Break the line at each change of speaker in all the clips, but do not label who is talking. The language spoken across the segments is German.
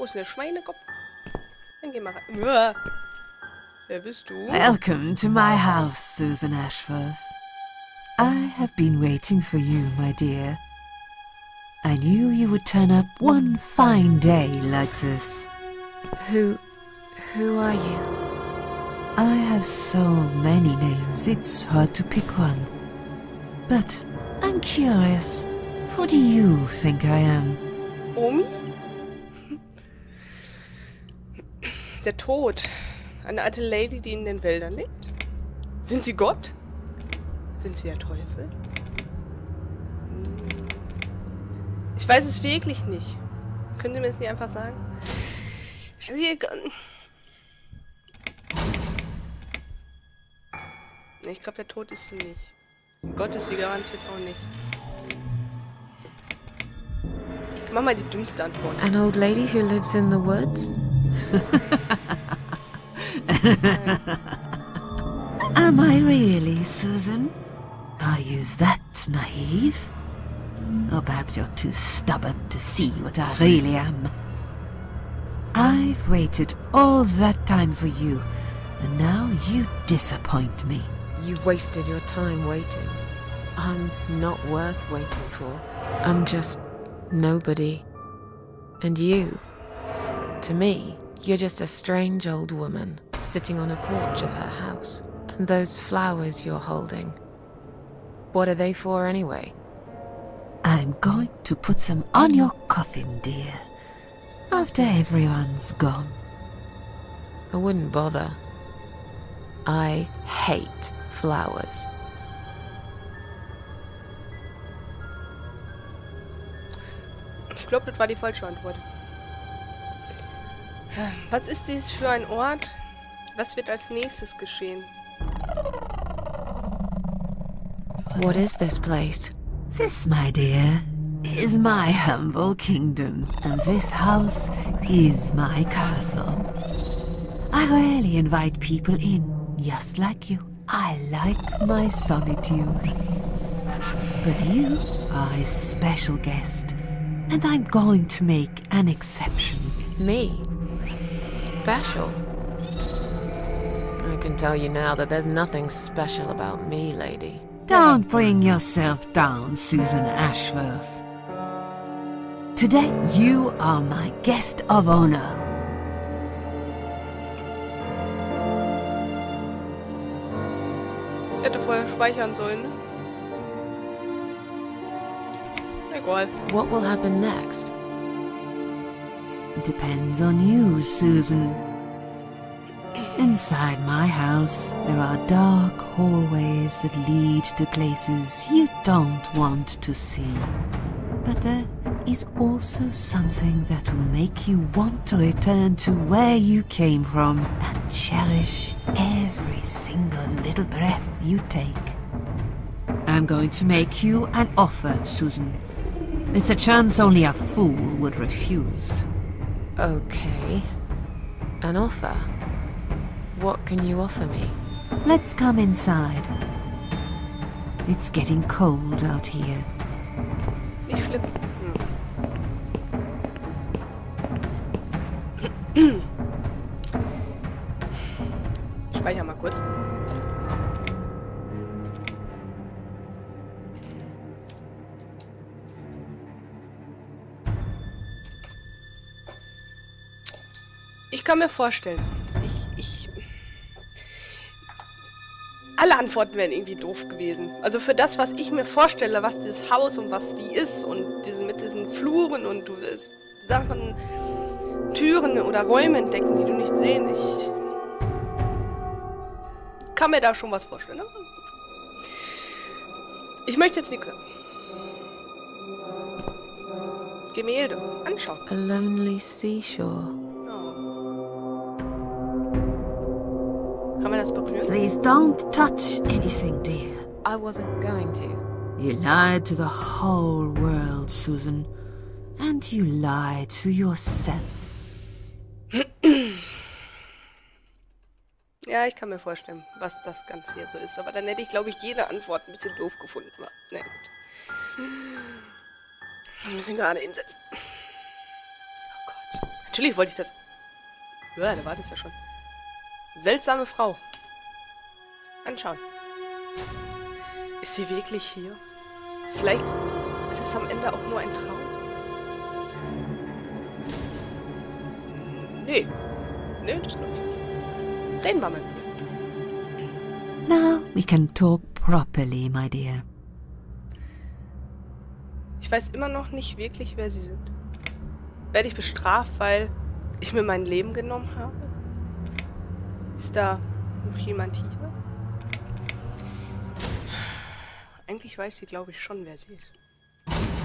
Wo ist denn der Schweinekopf? Dann geh mal rein. Uah. Wer bist du?
Welcome to my house, Susan Ashworth. I have been waiting for you, my dear. I knew you would turn up one fine day like this.
Who are you?
I have so many names, it's hard to pick one. But I'm curious, who do you think I am?
Omi? Der Tod. Eine alte Lady, die in den Wäldern lebt. Sind Sie Gott? Sind Sie der Teufel? Ich weiß es wirklich nicht. Können Sie mir das nicht einfach sagen? Ich glaube, der Tod ist sie nicht. Gott ist sie garantiert auch nicht. Ich mach mal die dümmste Antwort.
An old lady who lives in the woods?
Am I really, Susan? Are you that naive? Or perhaps you're too stubborn to see what I really am. I've waited all that time for you, and now you disappoint me.
You wasted your time waiting. I'm not worth waiting for. I'm just nobody. And you, to me, you're just a strange old woman sitting on a porch of her house. And those flowers you're holding, what are they for anyway?
I'm going to put them on your coffin, dear, after everyone's gone.
I wouldn't bother. I hate flowers.
Ich glaube, das war die falsche Antwort. Was ist dies für ein Ort? Was wird als nächstes geschehen?
What is this place?
This, my dear, is my humble kingdom, and this house is my castle. I rarely invite people in, just like you. I like my solitude. But you are a special guest, and I'm going to make an exception.
Me? Special? I can tell you now that there's nothing special about me, lady.
Don't bring yourself down, Susan Ashworth. Today, you are my guest of honor.
Ich hätte vorher speichern sollen, ne? Egal.
What will happen next?
Depends on you, Susan. Inside my house, there are dark hallways that lead to places you don't want to see. But there is also something that will make you want to return to where you came from and cherish every single little breath you take. I'm going to make you an offer, Susan. It's a chance only a fool would refuse.
Okay. An offer? What can you offer me?
Let's come inside. It's getting cold out here.
Nicht schlimm. Speicher mal kurz. Ich kann mir vorstellen, alle Antworten wären irgendwie doof gewesen. Also für das, was ich mir vorstelle, was dieses Haus und was die ist und mit diesen Fluren und du wirst Sachen, Türen oder Räume entdecken, die du nicht sehen. Ich kann mir da schon was vorstellen. Ne? Ich möchte jetzt nichts sagen. Gemälde anschauen.
A lonely seashore.
Kann man das berühren?
Please don't touch anything, dear.
I wasn't going to.
You lied to the whole world, Susan. And you lied to yourself.
Ja, ich kann mir vorstellen, was das Ganze hier so ist. Aber dann hätte ich, glaube ich, jede Antwort ein bisschen doof gefunden. Na gut. Ich muss ein bisschen gerade hinsetzen. Oh Gott. Natürlich wollte ich das... Ja, da war das ja schon. Seltsame Frau. Anschauen. Ist sie wirklich hier? Vielleicht ist es am Ende auch nur ein Traum. Nee. Nee, das glaube ich nicht. Reden wir mal mit ihr.
Now we can talk properly, my dear.
Ich weiß immer noch nicht wirklich, wer sie sind. Werde ich bestraft, weil ich mir mein Leben genommen habe? Ist da noch jemand hier? Eigentlich weiß sie, glaube ich, schon, wer sie ist.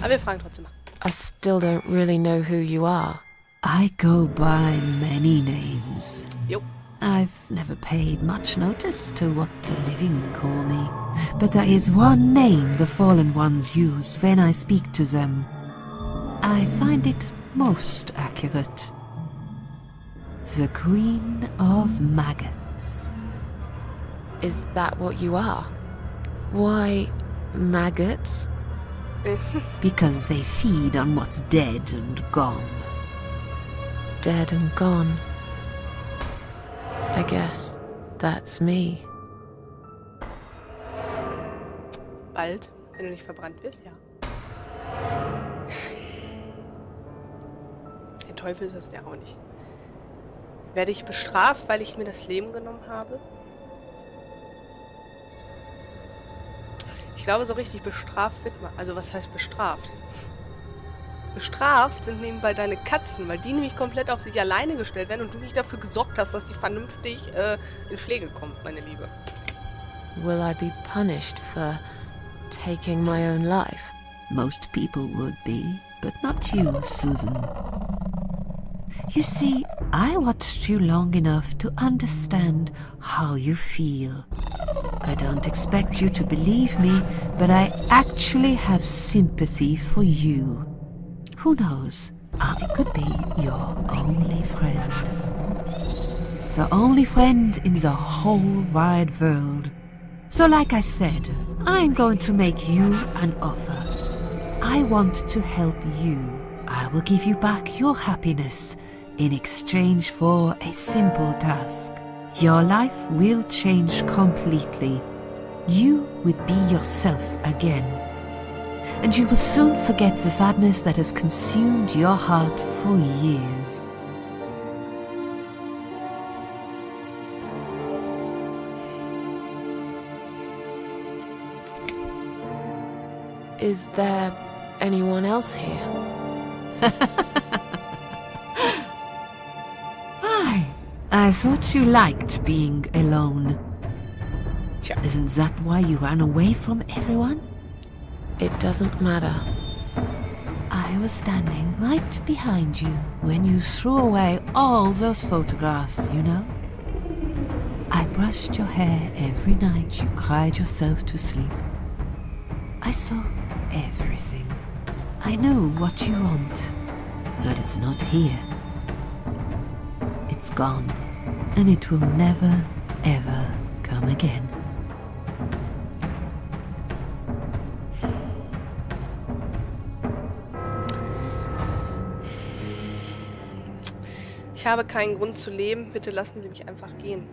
Aber wir fragen trotzdem mal.
I still don't really know who you are.
I go by many names.
Jo.
I've never paid much notice to what the living call me. But there is one name the fallen ones use when I speak to them. I find it most accurate. The Queen of Maggots.
Is that what you are? Why, maggots?
Because they feed on what's dead and gone.
Dead and gone. I guess that's me.
Bald, wenn du nicht verbrannt wirst, ja. Der Teufel ist es ja auch nicht. Werde ich bestraft, weil ich mir das Leben genommen habe? Ich glaube, so richtig bestraft wird man. Also, was heißt bestraft? Bestraft sind nebenbei deine Katzen, weil die nämlich komplett auf sich alleine gestellt werden und du nicht dafür gesorgt hast, dass die vernünftig in Pflege kommt, meine Liebe.
Will I be punished for taking my own life?
Most people would be, but not you, Susan. You see, I watched you long enough to understand how you feel. I don't expect you to believe me, but I actually have sympathy for you. Who knows? I could be your only friend. The only friend in the whole wide world. So like I said, I'm going to make you an offer. I want to help you. I will give you back your happiness in exchange for a simple task. Your life will change completely. You will be yourself again. And you will soon forget the sadness that has consumed your heart for years.
Is there anyone else here?
I thought you liked being alone.
Tja.
Isn't that why you ran away from everyone?
It doesn't matter.
I was standing right behind you when you threw away all those photographs, you know? I brushed your hair every night you cried yourself to sleep. I saw everything. I know what you want, but it's not here. It's gone, and it will never, ever come again.
Ich habe keinen Grund zu leben, bitte lassen Sie mich einfach gehen.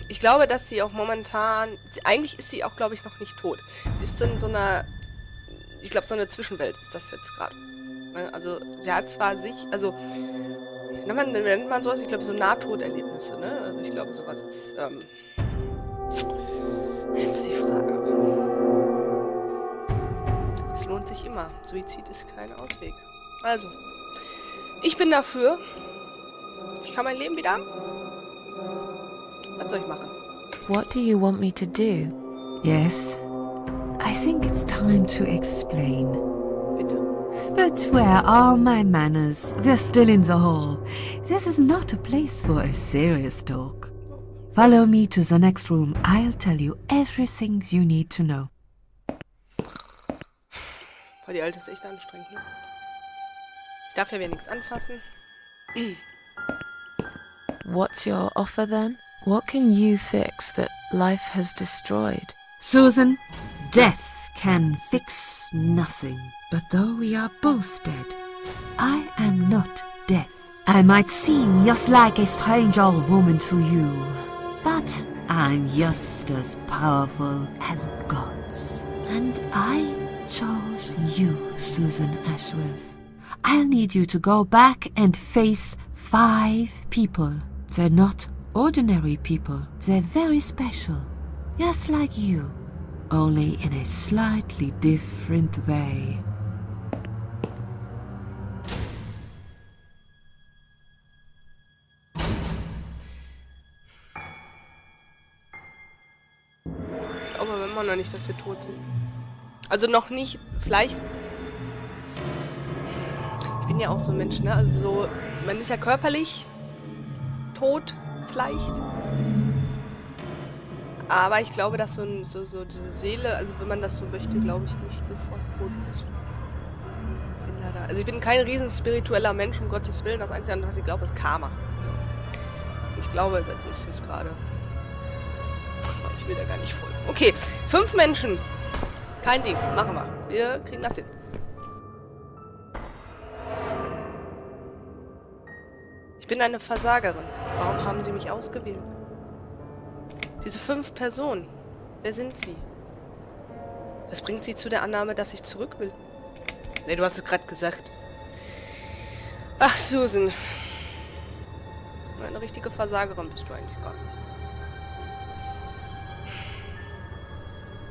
Ich glaube, dass sie auch momentan... Eigentlich ist sie auch, glaube ich, noch nicht tot. Sie ist in so einer... Ich glaube, so eine Zwischenwelt ist das jetzt gerade. Also, sie hat zwar sich... Also, nennt man sowas? Ich glaube, so Nahtoderlebnisse, ne? Also, ich glaube, sowas ist... Jetzt ist die Frage. Es lohnt sich immer. Suizid ist kein Ausweg. Also, ich bin dafür. Ich kann mein Leben wieder haben. Was soll ich machen?
What do you want me to do?
Yes, I think it's time to explain.
Bitte.
But where are my manners? We're still in the hall. This is not a place for a serious talk. Follow me to the next room. I'll tell you everything you need to know.
Boah, die Alte ist echt anstrengend, ne? Ich darf ja wieder nichts anfassen.
What's your offer then? What can you fix that life has destroyed?
Susan, death can fix nothing. But though we are both dead, I am not death. I might seem just like a strange old woman to you, but I'm just as powerful as gods. And I chose you, Susan Ashworth. I'll need you to go back and face 5 people. They're not ordinary people. They're very special. Just like you, only in a slightly different way.
Ich glaube aber immer noch nicht, dass wir tot sind. Also noch nicht, vielleicht... Ich bin ja auch so ein Mensch, ne? Also so, man ist ja körperlich tot, vielleicht. Aber ich glaube, dass so diese Seele, also wenn man das so möchte, glaube ich nicht sofort tot ist. Ich bin leider, also ich bin kein riesen spiritueller Mensch, um Gottes Willen. Das Einzige, was ich glaube, ist Karma. Ich glaube, das ist jetzt gerade... Ich will da gar nicht folgen. Okay, 5 Menschen. Kein Ding, machen wir. Wir kriegen das hin. Ich bin eine Versagerin. Warum haben Sie mich ausgewählt? Diese 5 Personen. Wer sind sie? Das bringt sie zu der Annahme, dass ich zurück will. Nee, du hast es gerade gesagt. Ach, Susan. Eine richtige Versagerin bist du eigentlich gar nicht.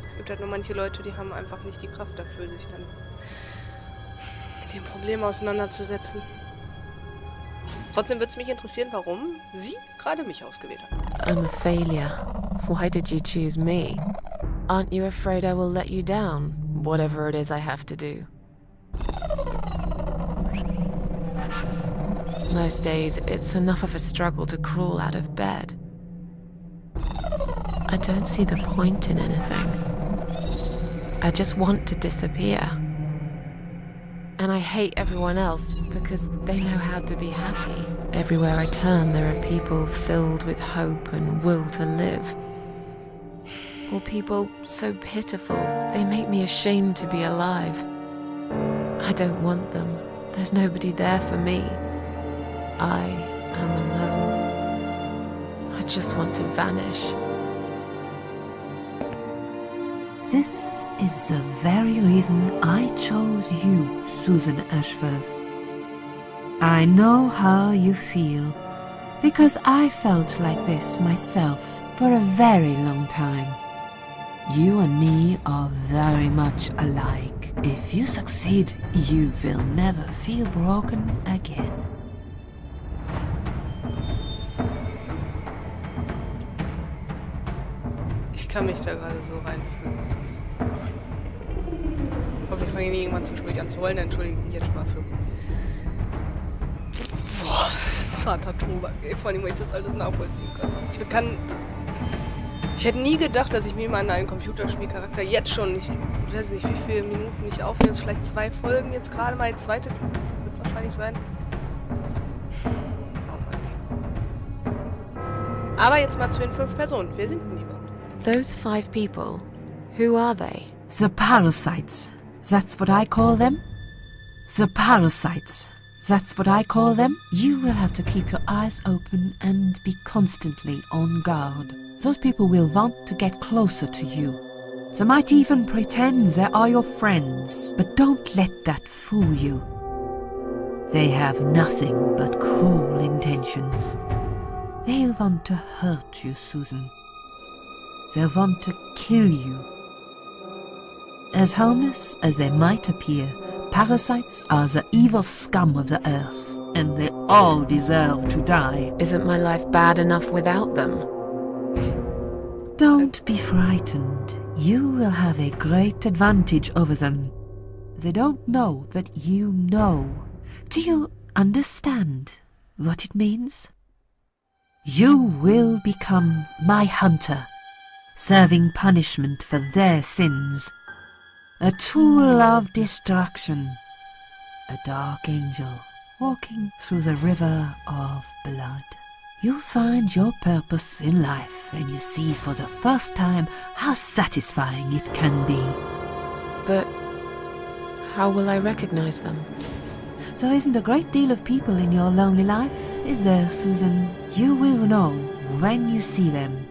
Es gibt halt nur manche Leute, die haben einfach nicht die Kraft dafür, sich dann mit dem Problem auseinanderzusetzen. Trotzdem würde es mich interessieren, warum sie gerade mich ausgewählt hat.
I'm a failure. Why did you choose me? Aren't you afraid I will let you down, whatever it is I have to do? Most days, it's enough of a struggle to crawl out of bed. I don't see the point in anything. I just want to disappear. And I hate everyone else because they know how to be happy. Everywhere I turn, there are people filled with hope and will to live. Or people so pitiful, they make me ashamed to be alive. I don't want them. There's nobody there for me. I am alone. I just want to vanish.
This is the very reason I chose you, Susan Ashworth. I know how you feel, because I felt like this myself for a very long time. You and me are very much alike. If you succeed, you will never feel broken again.
Ich kann mich da gerade so reinfühlen. Das ist... Hoffentlich fange ich nicht irgendwann zu spät an zu heulen, dann entschuldige ich mich jetzt schon mal für. Boah, zarter Tobak. Vor allem, weil ich das alles nachvollziehen kann. Ich hätte nie gedacht, dass ich mir mal an einen Computerspielcharakter jetzt schon nicht, ich weiß nicht, wie viele Minuten ich aufnehme, jetzt vielleicht 2 Folgen jetzt gerade mal, die zweite wird wahrscheinlich sein. Aber jetzt mal zu den 5 Personen. Wer sind denn die überhaupt?
Those 5 people, who are they?
The parasites. That's what I call them. The parasites. That's what I call them. You will have to keep your eyes open and be constantly on guard. Those people will want to get closer to you. They might even pretend they are your friends, but don't let that fool you. They have nothing but cruel intentions. They'll want to hurt you, Susan. They'll want to kill you. As harmless as they might appear, parasites are the evil scum of the earth, and they all deserve to die.
Isn't my life bad enough without them?
Don't be frightened. You will have a great advantage over them. They don't know that you know. Do you understand what it means? You will become my hunter, serving punishment for their sins. A tool of destruction. A dark angel walking through the river of blood. You'll find your purpose in life and you see for the first time how satisfying it can be.
But how will I recognize them?
There isn't a great deal of people in your lonely life, is there, Susan? You will know when you see them.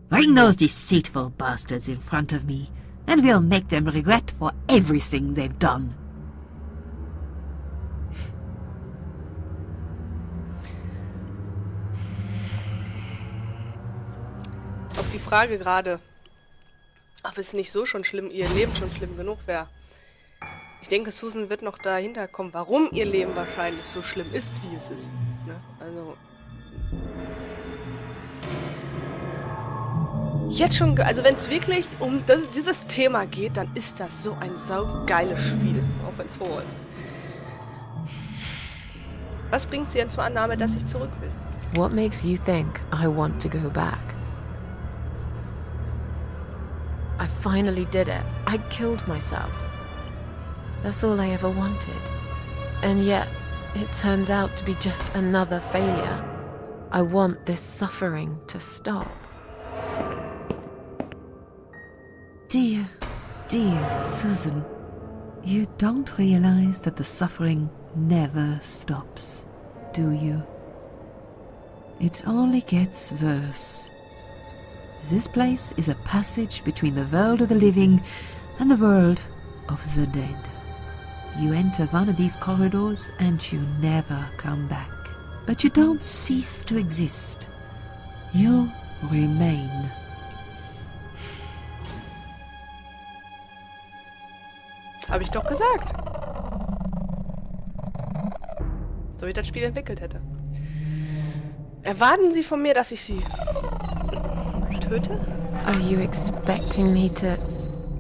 Bring those deceitful bastards in front of me, and we'll make them regret for everything they've done.
Auf die Frage gerade, ob es nicht so schon schlimm, ihr Leben schon schlimm genug wäre. Ich denke, Susan wird noch dahinter kommen, warum ihr Leben wahrscheinlich so schlimm ist, wie es ist. Ne? Also... Jetzt schon, also wenn es wirklich um dieses Thema geht, dann ist das so ein saugeiles Spiel, auch wenn es Horror ist. Was bringt sie denn zur Annahme, dass ich zurück will?
What makes you think I want to go back? I finally did it. I killed myself. That's all I ever wanted. And yet, it turns out to be just another failure. I want this suffering to stop.
Dear, dear Susan, you don't realize that the suffering never stops, do you? It only gets worse. This place is a passage between the world of the living and the world of the dead. You enter one of these corridors and you never come back. But you don't cease to exist. You remain.
Habe ich doch gesagt. So wie ich das Spiel entwickelt hätte. Erwarten Sie von mir, dass ich Sie töte?
Are you expecting me to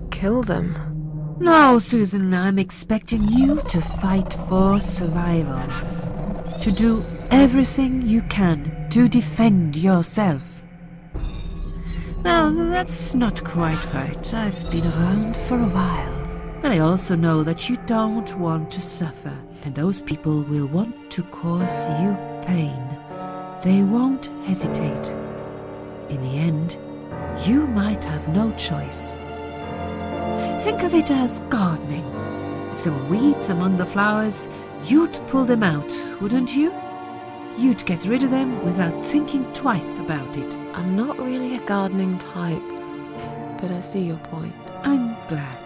kill them?
No, Susan, I'm expecting you to fight for survival. To do everything you can to defend yourself. Well, that's not quite right. I've been around for a while. But I also know that you don't want to suffer, and those people will want to cause you pain. They won't hesitate. In the end, you might have no choice. Think of it as gardening. If there were weeds among the flowers, you'd pull them out, wouldn't you? You'd get rid of them without thinking twice about it.
I'm not really a gardening type, but I see your point.
I'm glad.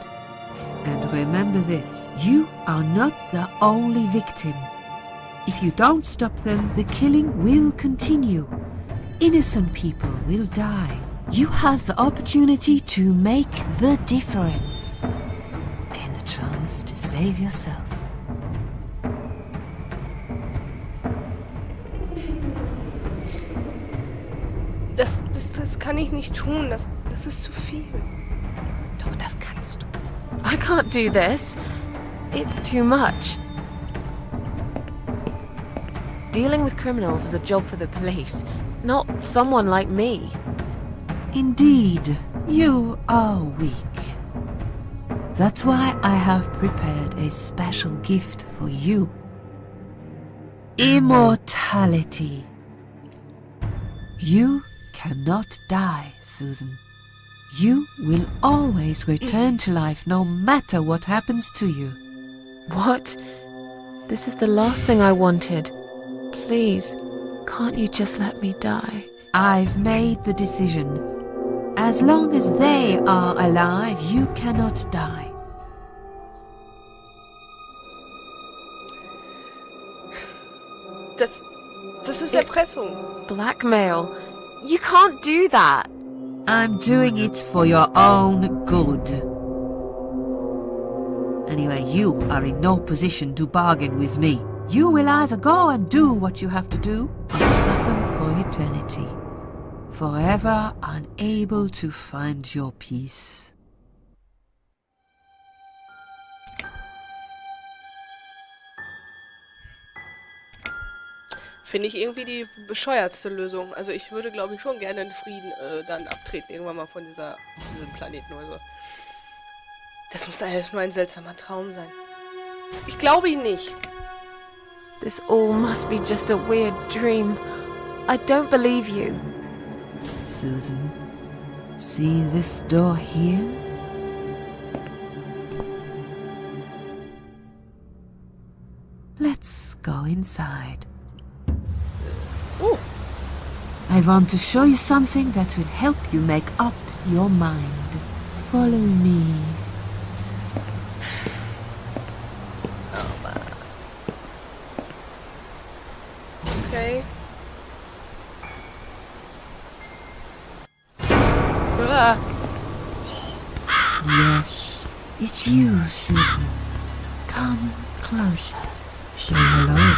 And remember this, you are not the only victim. If you don't stop them, the killing will continue. Innocent people will die. You have the opportunity to make the difference. And a chance to save yourself.
Das kann ich nicht tun. Das ist zu viel. Doch, das kannst du.
I can't do this. It's too much. Dealing with criminals is a job for the police, not someone like me.
Indeed, you are weak. That's why I have prepared a special gift for you. Immortality. You cannot die, Susan. You will always return to life no matter what happens to you.
What? This is the last thing I wanted. Please, can't you just let me die?
I've made the decision. As long as they are alive, you cannot die.
Das ist Erpressung.
Blackmail. You can't do that.
I'm doing it for your own good. Anyway, you are in no position to bargain with me. You will either go and do what you have to do, or suffer for eternity. Forever unable to find your peace.
Finde ich irgendwie die bescheuertste Lösung. Also ich würde, glaube ich, schon gerne in Frieden dann abtreten, irgendwann mal von diesem Planeten oder so. Das muss alles nur ein seltsamer Traum sein. Ich glaube ihn nicht.
This all must be just a weird dream. I don't believe you.
Susan, see this door here? go inside.
Oh,
I want to show you something that will help you make up your mind. Follow me.
okay. Ah,
Yes, it's you, Susan. Come closer. Say hello.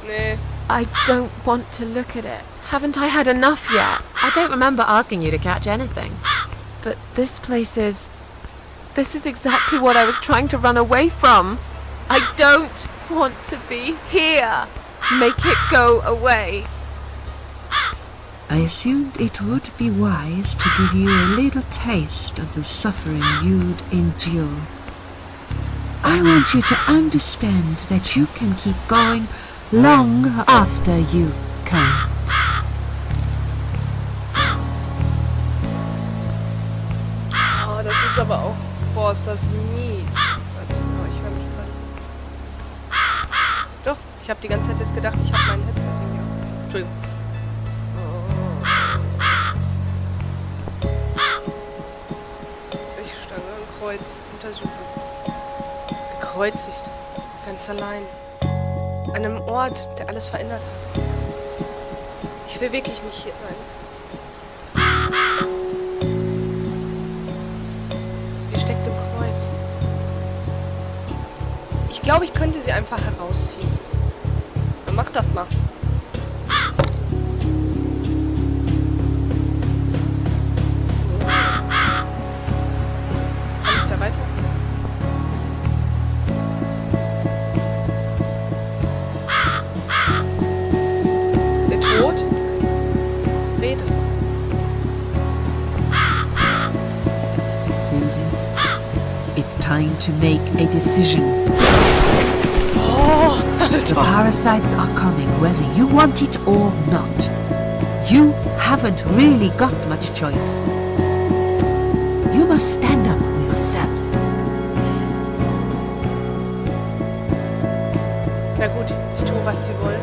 nee.
I don't want to look at it. Haven't I had enough yet? I don't remember asking you to catch anything. But this place is... This is exactly what I was trying to run away from. I don't want to be here. Make it go away.
I assumed it would be wise to give you a little taste of the suffering you'd endure. I want you to understand that you can keep going long after you can't.
Oh, das ist aber auch... Boah, ist das mies. Warte, oh, ich höre mich gerade... Doch, ich habe die ganze Zeit jetzt gedacht, ich habe mein Headset hier. Entschuldigung. Brechstange, ein Kreuz, untersuchen. Gekreuzigt. Ganz allein. An einem Ort, der alles verändert hat. Ich will wirklich nicht hier sein. Sie steckt im Kreuz. Ich glaube, ich könnte sie einfach herausziehen. Dann mach das mal. Kann ich da weiter? Der Tod? Rede.
Susan, it's time to make a decision.
Oh,
The
Alter.
parasites are coming whether you want it or not. You haven't really got much choice. You must stand up for yourself.
Na gut, ich tue, was sie wollen.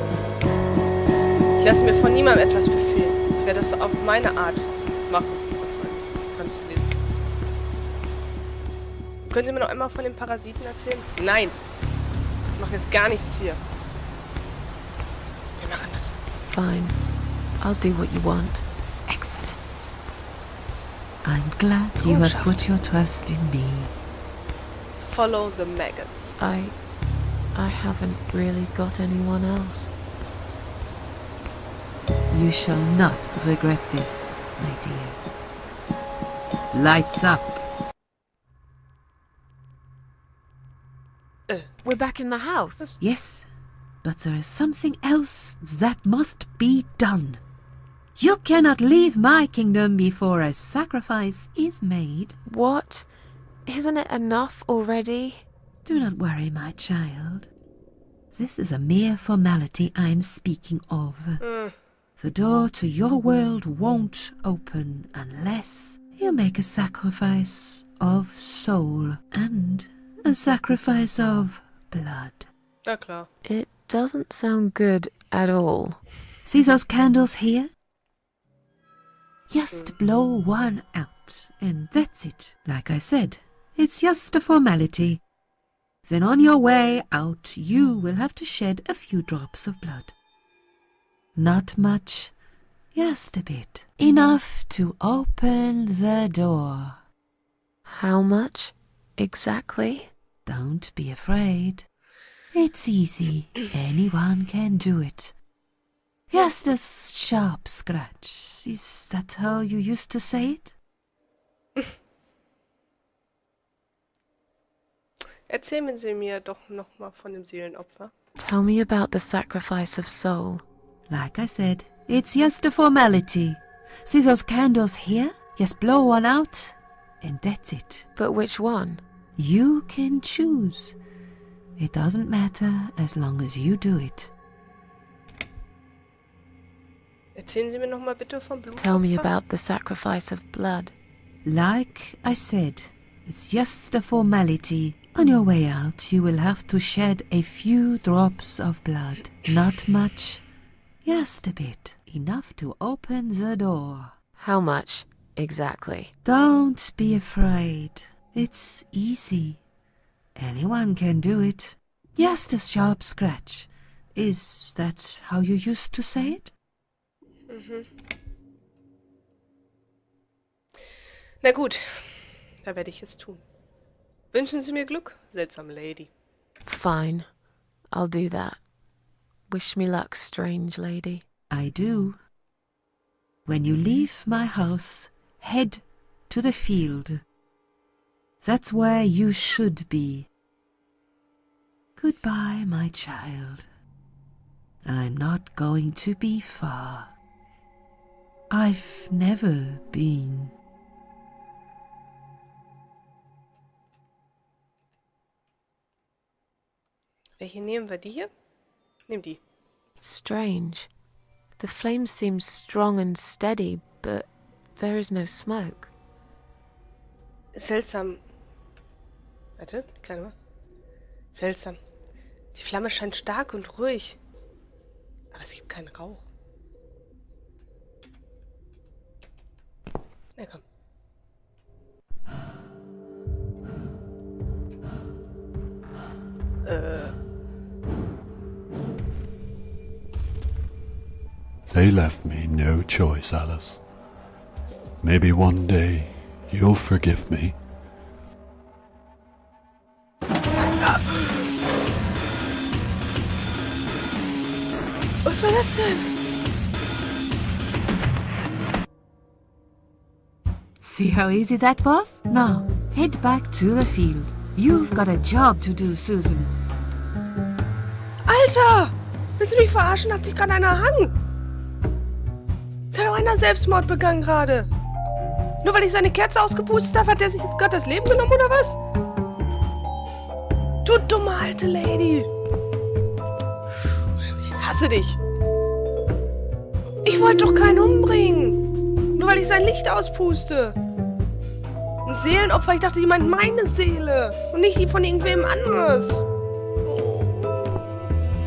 Ich lasse mir von niemandem etwas befehlen. Ich werde das so auf meine Art machen. Kannst du lesen. Können Sie mir noch einmal von den Parasiten erzählen? Nein. Ich mache jetzt gar nichts hier. Wir machen das.
Fine. I'll do what you want.
Excellent. I'm glad you have put your trust in me.
Follow the maggots.
I haven't really got anyone else.
You shall not regret this, my dear. Lights up.
We're back in the house.
Yes, but there is something else that must be done. You cannot leave my kingdom before a sacrifice is made.
What? Isn't it enough already?
Do not worry, my child. This is a mere formality I'm speaking of. The door to your world won't open unless you make a sacrifice of soul and a sacrifice of blood.
Na klar.
It doesn't sound good at all.
See those candles here? Just blow one out, and that's it. Like I said, it's just a formality. Then on your way out, you will have to shed a few drops of blood. Not much, just a bit. Enough to open the door.
How much exactly?
Don't be afraid. It's easy. Anyone can do it. Just a sharp scratch. Is that how you used to say it?
Erzählen Sie mir doch nochmal von dem Seelenopfer.
Tell me about the sacrifice of soul.
Like I said, it's just a formality. See those candles here? Just blow one out, and that's it.
But which one?
You can choose. It doesn't matter as long as you do it.
Erzählen Sie mir nochmal bitte vom Blutopfer.
Tell me about the sacrifice of blood.
Like I said, it's just a formality. On your way out, you will have to shed a few drops of blood. Not much, just a bit. Enough to open the door.
How much, exactly?
Don't be afraid. It's easy. Anyone can do it. Just a sharp scratch. Is that how you used to say it?
Mhm. Na gut, da werde ich es tun. Wünschen Sie mir Glück, seltsame Lady.
Fine. I'll do that. Wish me luck, strange lady.
I do. When you leave my house, head to the field. That's where you should be. Goodbye, my child. I'm not going to be far. I've never been.
Welche nehmen wir? Die hier? Nimm die.
Strange. The flame seems strong and steady, but there is no smoke.
Seltsam. Warte, die kleine mal. Seltsam. Die Flamme scheint stark und ruhig. Aber es gibt keinen Rauch. Na komm.
They left me no choice, Alice. Maybe one day you'll forgive me.
Was war das denn?
See how easy that was? Now, head back to the field. You've got a job to do, Susan.
Alter! Willst du mich verarschen? Hat sich gerade einer erhangen? Da hat doch einer Selbstmord begangen gerade. Nur weil ich seine Kerze ausgepustet habe, hat er sich jetzt gerade das Leben genommen, oder was? Du dumme alte Lady! Ich hasse dich! Ich wollte doch keinen umbringen! Nur weil ich sein Licht auspuste! Ein Seelenopfer, ich dachte, die meint meine Seele und nicht die von irgendwem anderes. Oh.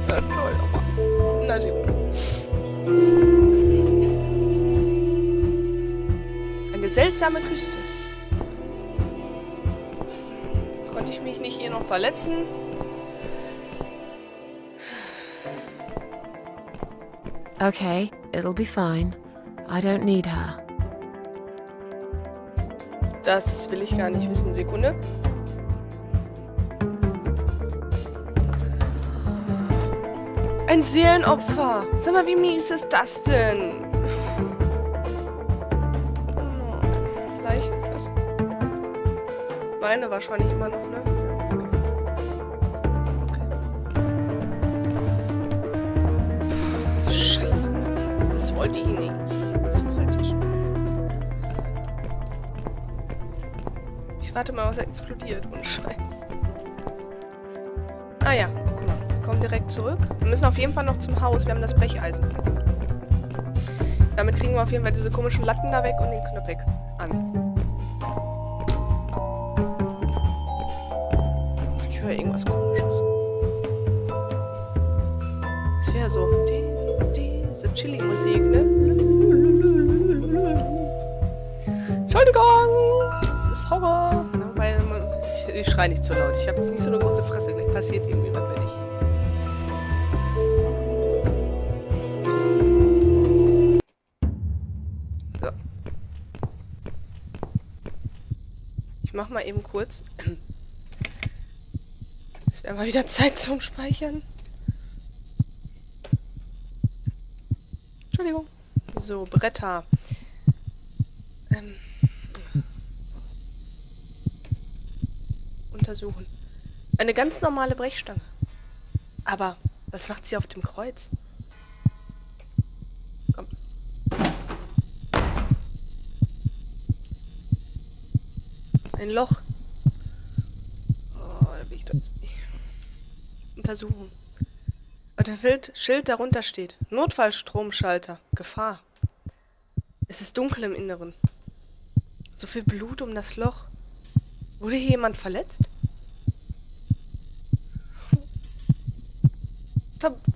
Ja, toll, aber... Na, sie... Eine seltsame Küste. Konnte ich mich nicht hier noch verletzen?
Okay, it'll be fine. I don't need her.
Das will ich gar nicht wissen. Sekunde. Ein Seelenopfer. Sag mal, wie mies ist das denn? Oh, leicht das. Meine wahrscheinlich immer noch, ne? Okay. Scheiße. Das wollte ich nicht. Das wollte ich nicht. Ich warte mal, was er explodiert. Und Scheiß. Ah ja, guck mal. Kommen direkt zurück. Wir müssen auf jeden Fall noch zum Haus. Wir haben das Brecheisen. Damit kriegen wir auf jeden Fall diese komischen Latten da weg und den Knöpfig an. Ich höre irgendwas Komisches. Ist ja so. Diese Chili-Musik, ne? Entschuldigung! Das ist Horror. Weil ich schreie nicht zu laut. Ich habe jetzt nicht so eine große Fresse. Gleich passiert irgendwie was, wenn ich... So. Ich mach mal eben kurz. Es wäre mal wieder Zeit zum Speichern. Entschuldigung. So, Bretter. Untersuchen. Eine ganz normale Brechstange. Aber was macht sie auf dem Kreuz? Komm. Ein Loch. Oh, da bin ich doch jetzt nicht. Untersuchen. Und der Schild darunter steht. Notfallstromschalter. Gefahr. Es ist dunkel im Inneren. So viel Blut um das Loch. Wurde hier jemand verletzt?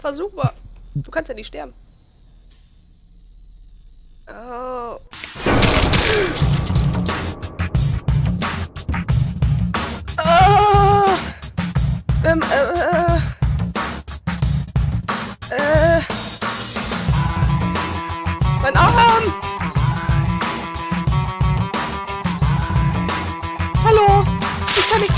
Versuch mal. Du kannst ja nicht sterben. Oh. Oh. Mein Arm! Hallo! Ich kann nichts.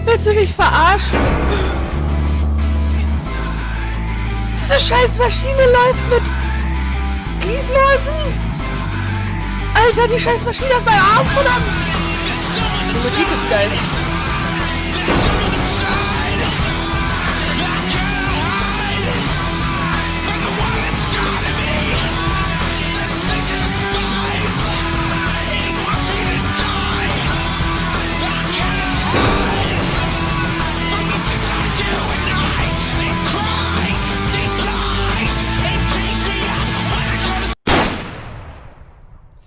Willst du mich verarschen? Diese scheiß Maschine läuft mit Gliedmaßen. Alter, die scheiß Maschine hat meinen Arm, verdammt. Die Musik ist geil.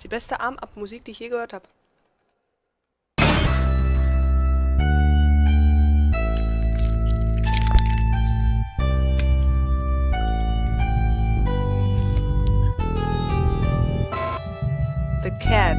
Die beste Arm-Up-Musik, die ich je gehört habe. The cat